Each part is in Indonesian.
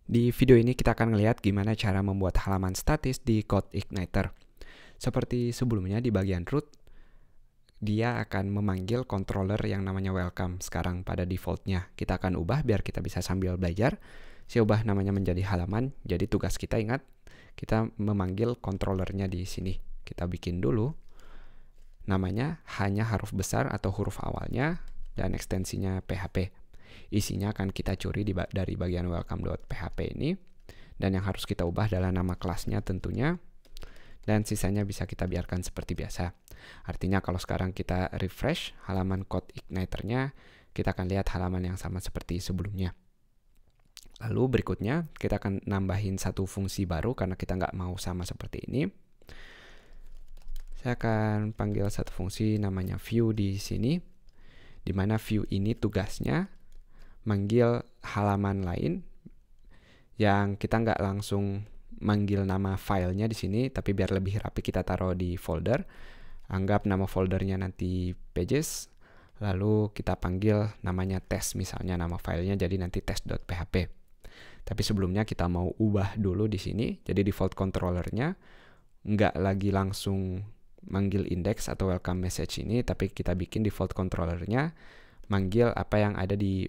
Di video ini kita akan melihat gimana cara membuat halaman statis di CodeIgniter. Seperti sebelumnya di bagian root, dia akan memanggil controller yang namanya welcome sekarang pada defaultnya. Kita akan ubah biar kita bisa sambil belajar. Saya ubah namanya menjadi halaman. Jadi tugas kita ingat, kita memanggil controllernya di sini. Kita bikin dulu. Namanya hanya huruf besar atau huruf awalnya dan ekstensinya PHP. Isinya akan kita curi dari bagian welcome.php ini, dan yang harus kita ubah adalah nama kelasnya tentunya, dan sisanya bisa kita biarkan seperti biasa. Artinya kalau sekarang kita refresh halaman CodeIgniter-nya, kita akan lihat halaman yang sama seperti sebelumnya. Lalu berikutnya kita akan nambahin satu fungsi baru karena kita nggak mau sama seperti ini. Saya akan panggil satu fungsi namanya view di sini, di mana view ini tugasnya manggil halaman lain yang kita nggak langsung manggil nama filenya di sini, tapi biar lebih rapi kita taruh di folder. Anggap nama foldernya nanti pages, lalu kita panggil namanya test, misalnya nama filenya jadi nanti test.php. Tapi sebelumnya kita mau ubah dulu di sini, jadi default controllernya nggak lagi langsung manggil index atau welcome message ini, tapi kita bikin default controllernya manggil apa yang ada di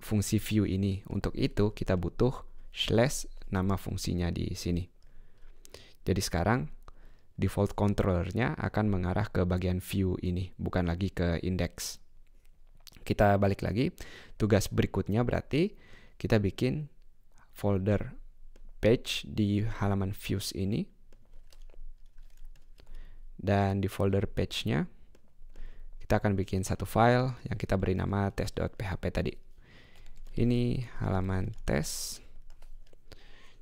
fungsi view ini. Untuk itu kita butuh slash nama fungsinya di sini. Jadi sekarang default controllernya akan mengarah ke bagian view ini, bukan lagi ke index. Kita balik lagi. Tugas berikutnya berarti kita bikin folder page di halaman views ini. Dan di folder page-nya kita akan bikin satu file yang kita beri nama test.php tadi. Ini halaman test.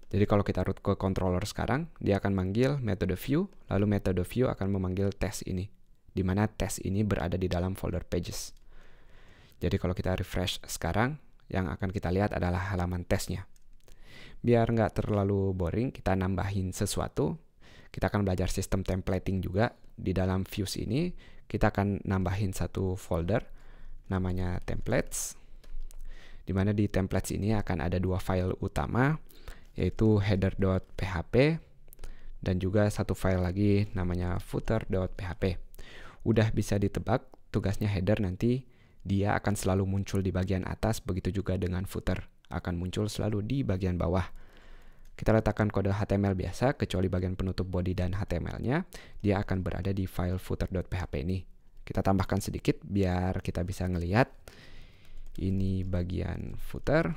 Jadi kalau kita root ke controller sekarang, dia akan manggil metode view, lalu metode view akan memanggil test ini, di mana test ini berada di dalam folder pages. Jadi kalau kita refresh sekarang, yang akan kita lihat adalah halaman testnya. Biar nggak terlalu boring, kita nambahin sesuatu. Kita akan belajar sistem templating juga. Di dalam views ini, kita akan nambahin satu folder, namanya templates. Di mana di templates ini akan ada dua file utama, yaitu header.php dan juga satu file lagi namanya footer.php. Udah bisa ditebak, tugasnya header nanti dia akan selalu muncul di bagian atas, begitu juga dengan footer akan muncul selalu di bagian bawah. Kita letakkan kode HTML biasa, kecuali bagian penutup body dan HTML-nya, dia akan berada di file footer.php ini. Kita tambahkan sedikit biar kita bisa ngelihat. Ini bagian footer.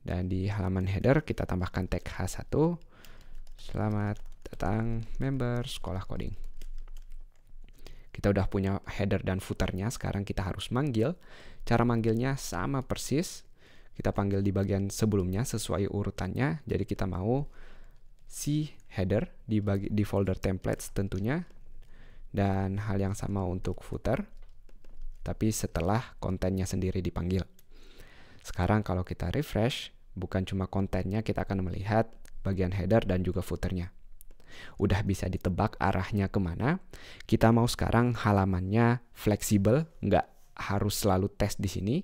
Dan di halaman header kita tambahkan tag H1. Selamat datang member sekolah coding. Kita udah punya header dan footernya, sekarang kita harus manggil. Cara manggilnya sama persis. Kita panggil di bagian sebelumnya sesuai urutannya. Jadi kita mau si header di folder templates tentunya. Dan hal yang sama untuk footer. Tapi setelah kontennya sendiri dipanggil. Sekarang kalau kita refresh, bukan cuma kontennya, kita akan melihat bagian header dan juga footernya. Udah bisa ditebak arahnya kemana. Kita mau sekarang halamannya fleksibel, nggak harus selalu tes di sini.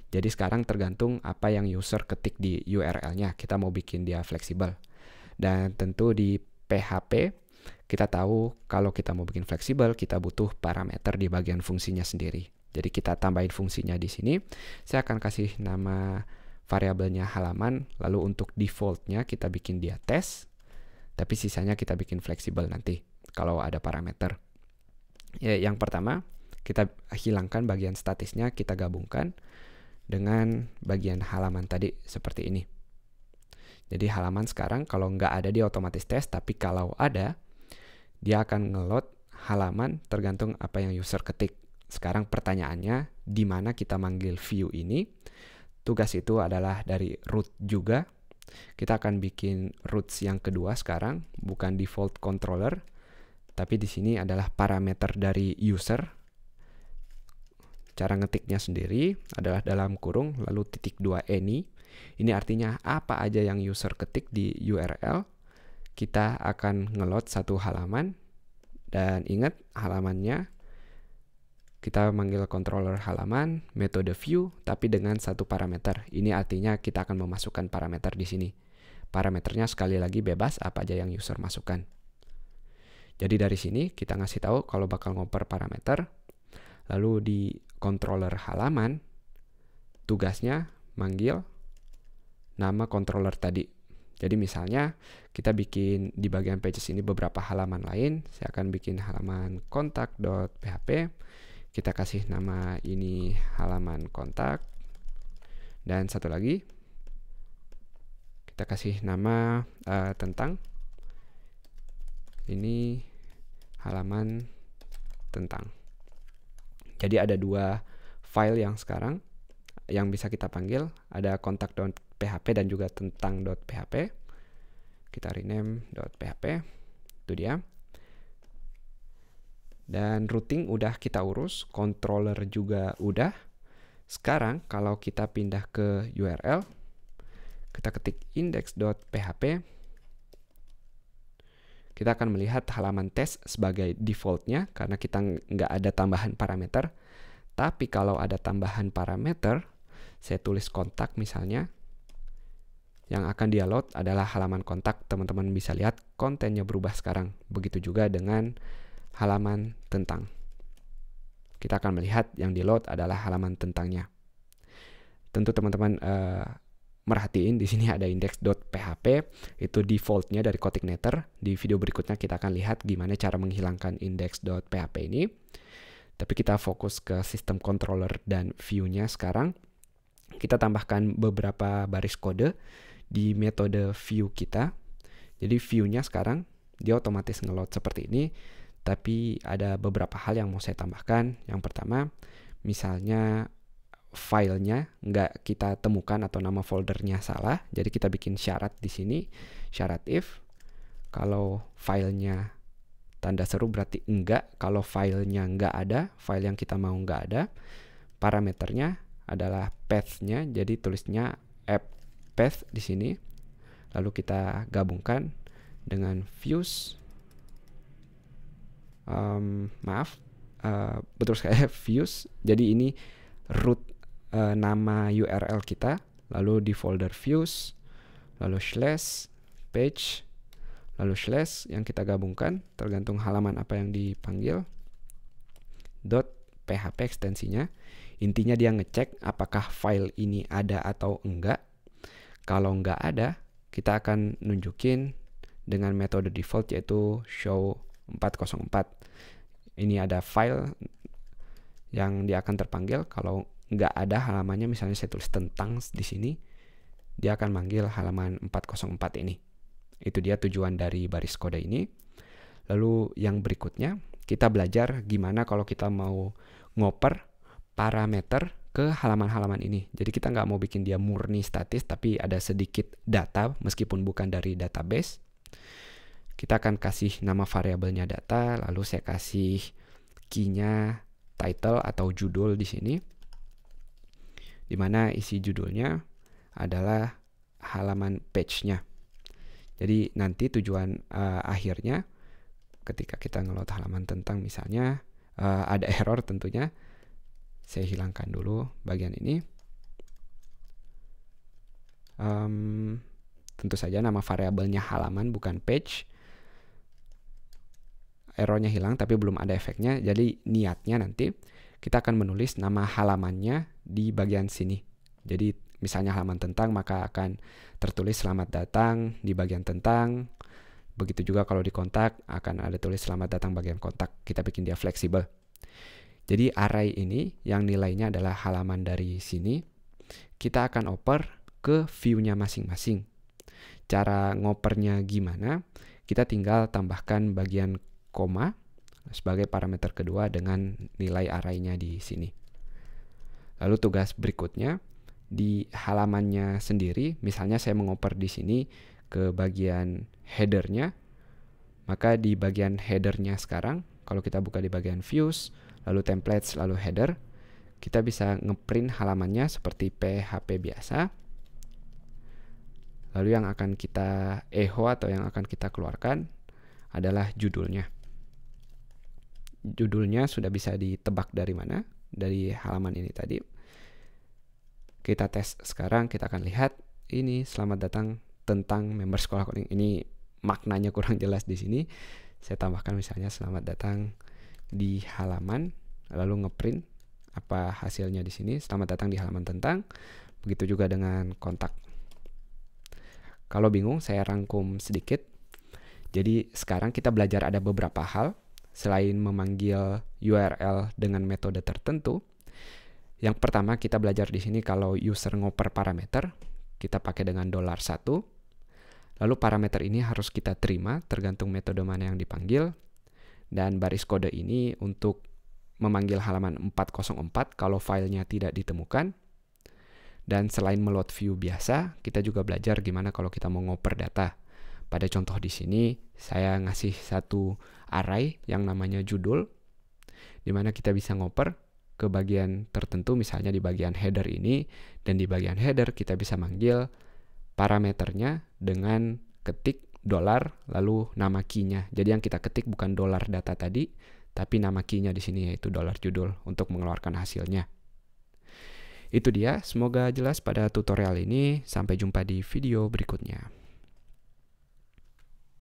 Jadi sekarang tergantung apa yang user ketik di URL-nya. Kita mau bikin dia fleksibel. Dan tentu di PHP, kita tahu kalau kita mau bikin fleksibel, kita butuh parameter di bagian fungsinya sendiri. Jadi kita tambahin fungsinya di sini. Saya akan kasih nama variabelnya halaman, lalu untuk defaultnya kita bikin dia test, tapi sisanya kita bikin fleksibel nanti kalau ada parameter. Ya, yang pertama, kita hilangkan bagian statisnya, kita gabungkan dengan bagian halaman tadi seperti ini. Jadi halaman sekarang kalau nggak ada dia otomatis test, tapi kalau ada, dia akan ngeload halaman tergantung apa yang user ketik. Sekarang pertanyaannya, di mana kita manggil view ini? Tugas itu adalah dari root juga. Kita akan bikin roots yang kedua sekarang, bukan default controller, tapi di sini adalah parameter dari user. Cara ngetiknya sendiri adalah dalam kurung, lalu .2 any. Ini artinya apa aja yang user ketik di URL. Kita akan ngeload satu halaman, dan ingat halamannya kita manggil controller halaman, metode view, tapi dengan satu parameter. Ini artinya kita akan memasukkan parameter di sini. Parameternya sekali lagi bebas, apa aja yang user masukkan. Jadi dari sini kita ngasih tahu kalau bakal ngoper parameter. Lalu di controller halaman, tugasnya manggil nama controller tadi. Jadi misalnya kita bikin di bagian pages ini beberapa halaman lain. Saya akan bikin halaman kontak.php. Kita kasih nama ini halaman kontak. Dan satu lagi, kita kasih nama tentang. Ini halaman tentang. Jadi ada dua file yang sekarang yang bisa kita panggil, ada kontak.php dan juga tentang.php. Kita rename.php, itu dia. Dan routing udah kita urus, controller juga udah. Sekarang kalau kita pindah ke URL, kita ketik index.php, kita akan melihat halaman tes sebagai defaultnya karena kita nggak ada tambahan parameter. Tapi kalau ada tambahan parameter, saya tulis kontak misalnya, yang akan dia load adalah halaman kontak. Teman-teman bisa lihat kontennya berubah sekarang. Begitu juga dengan halaman tentang. Kita akan melihat yang di load adalah halaman tentangnya. Tentu teman-teman merhatiin di sini ada index.php, itu defaultnya dari CodeIgniter. Di video berikutnya kita akan lihat gimana cara menghilangkan index.php ini. Tapi kita fokus ke sistem controller dan view-nya sekarang. Kita tambahkan beberapa baris kode di metode view kita. Jadi view-nya sekarang dia otomatis nge-load seperti ini. Tapi ada beberapa hal yang mau saya tambahkan. Yang pertama, misalnya filenya nggak kita temukan atau nama foldernya salah. Jadi kita bikin syarat di sini, syarat if. Kalau filenya tanda seru berarti enggak. Kalau filenya nggak ada, file yang kita mau nggak ada. Parameternya adalah path-nya, jadi tulisnya app path di sini. Lalu kita gabungkan dengan views. Betul sekali views. Jadi ini root nama URL kita, lalu di folder views, lalu slash page, lalu slash yang kita gabungkan tergantung halaman apa yang dipanggil, .php ekstensinya. Intinya dia ngecek apakah file ini ada atau enggak. Kalau enggak ada, kita akan nunjukin dengan metode default yaitu show 404. Ini ada file yang dia akan terpanggil. Kalau enggak ada halamannya, misalnya saya tulis tentang di sini, dia akan manggil halaman 404 ini. Itu dia tujuan dari baris kode ini. Lalu yang berikutnya, kita belajar gimana kalau kita mau ngoper parameter ke halaman-halaman ini. Jadi kita nggak mau bikin dia murni statis, tapi ada sedikit data meskipun bukan dari database. Kita akan kasih nama variabelnya data, lalu saya kasih key-nya title atau judul di sini. Di mana isi judulnya adalah halaman page-nya. Jadi nanti tujuan akhirnya ketika kita ngeload halaman tentang misalnya ada error tentunya. Saya hilangkan dulu bagian ini. Tentu saja nama variabelnya halaman bukan page. Errornya hilang tapi belum ada efeknya. Jadi niatnya nanti kita akan menulis nama halamannya di bagian sini. Jadi misalnya halaman tentang, maka akan tertulis selamat datang di bagian tentang. Begitu juga kalau di kontak akan ada tulis selamat datang bagian kontak. Kita bikin dia fleksibel. Jadi array ini yang nilainya adalah halaman dari sini, kita akan oper ke view-nya masing-masing. Cara ngopernya gimana? Kita tinggal tambahkan bagian koma sebagai parameter kedua dengan nilai array-nya di sini. Lalu tugas berikutnya, di halamannya sendiri, misalnya saya mengoper di sini ke bagian header-nya, maka di bagian header-nya sekarang, kalau kita buka di bagian views, lalu templates, lalu header, kita bisa ngeprint halamannya seperti PHP biasa. Lalu yang akan kita echo atau yang akan kita keluarkan adalah judulnya. judulnya sudah bisa ditebak dari mana, dari halaman ini tadi. Kita tes sekarang, kita akan lihat ini selamat datang tentang member sekolah coding. Ini maknanya kurang jelas di sini. Saya tambahkan misalnya selamat datang di halaman, lalu ngeprint apa hasilnya di sini, selamat datang di halaman tentang. Begitu juga dengan kontak. Kalau bingung, saya rangkum sedikit. Jadi sekarang kita belajar ada beberapa hal selain memanggil URL dengan metode tertentu. Yang pertama kita belajar di sini kalau user ngoper parameter, kita pakai dengan $1. Lalu parameter ini harus kita terima tergantung metode mana yang dipanggil. Dan baris kode ini untuk memanggil halaman 404 kalau filenya tidak ditemukan. Dan selain meload view biasa, kita juga belajar gimana kalau kita mau ngoper data. Pada contoh di sini, saya ngasih satu array yang namanya judul, di mana kita bisa ngoper ke bagian tertentu, misalnya di bagian header ini, dan di bagian header kita bisa manggil parameternya dengan ketik $, lalu nama key-nya. Jadi yang kita ketik bukan $data tadi, tapi nama key-nya di sini yaitu $judul untuk mengeluarkan hasilnya. Itu dia, semoga jelas pada tutorial ini. Sampai jumpa di video berikutnya.